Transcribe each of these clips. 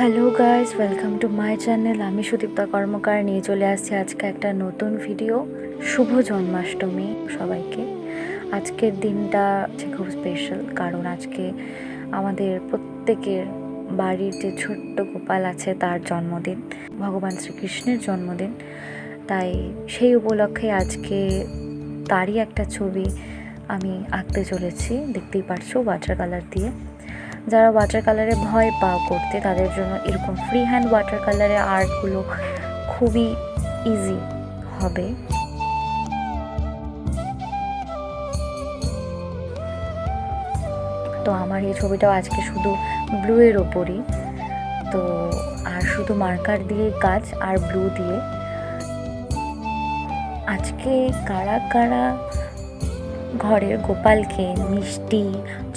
Hello guys, welcome to my channel. আমি সুদীপ্তা কর্মকার নিয়ে চলে আসছি আজকে একটা নতুন ভিডিও। শুভ জন্মাষ্টমী সবাইকে। আজকের দিনটা খুব স্পেশাল, কারণ আজকে আমাদের প্রত্যেকের বাড়ির যে ছোট্ট গোপাল আছে তার জন্মদিন, ভগবান শ্রীকৃষ্ণের জন্মদিন। তাই সেই উপলক্ষে আজকে তারই একটা ছবি আমি আঁকতে চলেছি। দেখতেই পারছো, ওয়াটার কালার দিয়ে। যারা ওয়াটার কালারে ভয় পাও করতে, তাদের জন্য এরকম ফ্রি হ্যান্ড ওয়াটার কালারে আর্টগুলো খুবই ইজি হবে। তো আমার এই ছবিটাও আজকে শুধু ব্লু এর ওপরই, তো আর শুধু মার্কার দিয়ে কাজ আর ব্লু দিয়ে। আজকে কারা কারা ঘরের গোপালকে মিষ্টি,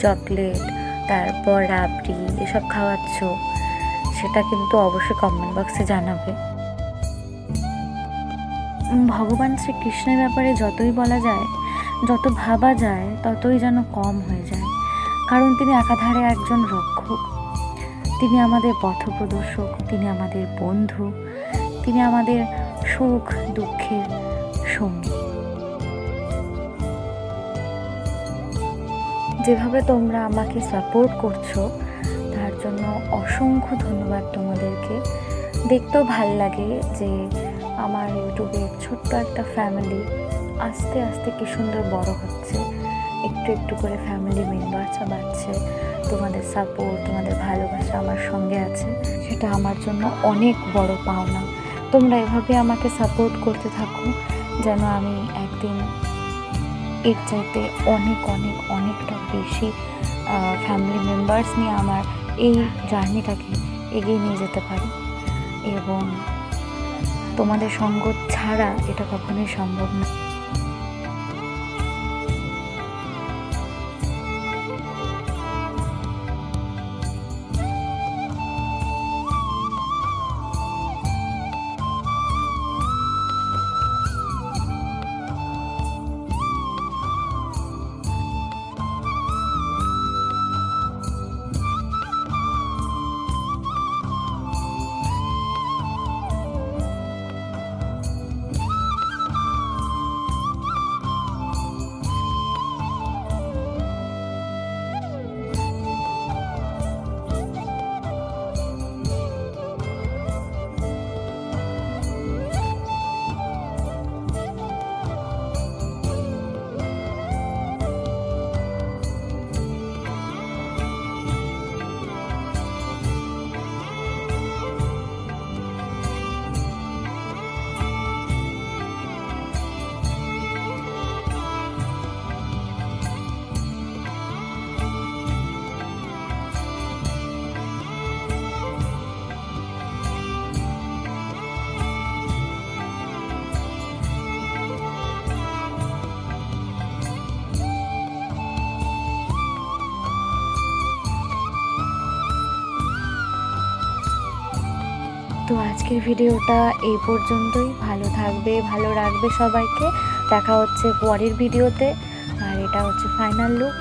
চকলেট, তারপর রাবড়ি এসব খাওয়াচ্ছ, সেটা কিন্তু অবশ্যই কমেন্ট বক্সে জানাবে। ভগবান শ্রীকৃষ্ণের ব্যাপারে যতই বলা যায়, যত ভাবা যায়, ততই যেন কম হয়ে যায়। কারণ তিনি একাধারে একজন রক্ষক, তিনি আমাদের পথপ্রদর্শক, তিনি আমাদের বন্ধু, তিনি আমাদের সুখ দুঃখের সঙ্গী। যেভাবে তোমরা আমাকে সাপোর্ট করছো, তার জন্য অসংখ্য ধন্যবাদ তোমাদেরকে। দেখতেও ভাল লাগে যে আমার ইউটিউবের ছোট্ট একটা ফ্যামিলি আস্তে আস্তে কি সুন্দর বড় হচ্ছে, একটু একটু করে ফ্যামিলি মেম্বার্সরা বাড়ছে। তোমাদের সাপোর্ট, তোমাদের ভালোবাসা আমার সঙ্গে আছে, সেটা আমার জন্য অনেক বড় পাওনা। তোমরা এভাবে আমাকে সাপোর্ট করতে থাকো, যেন আমি একদিন এর চাইতে অনেকটা বেশি ফ্যামিলি মেম্বার্স নিয়ে আমার এই জার্নিটাকে এগিয়ে নিয়ে যেতে পারি। এবং তোমাদের সঙ্গ ছাড়া এটা কখনোই সম্ভব না। তো আজকের ভিডিওটা এই পর্যন্তই। ভালো থাকবে, ভালো রাখবে সবাইকে। দেখা হচ্ছে পরের ভিডিওতে। আর এটা হচ্ছে ফাইনাল লুক।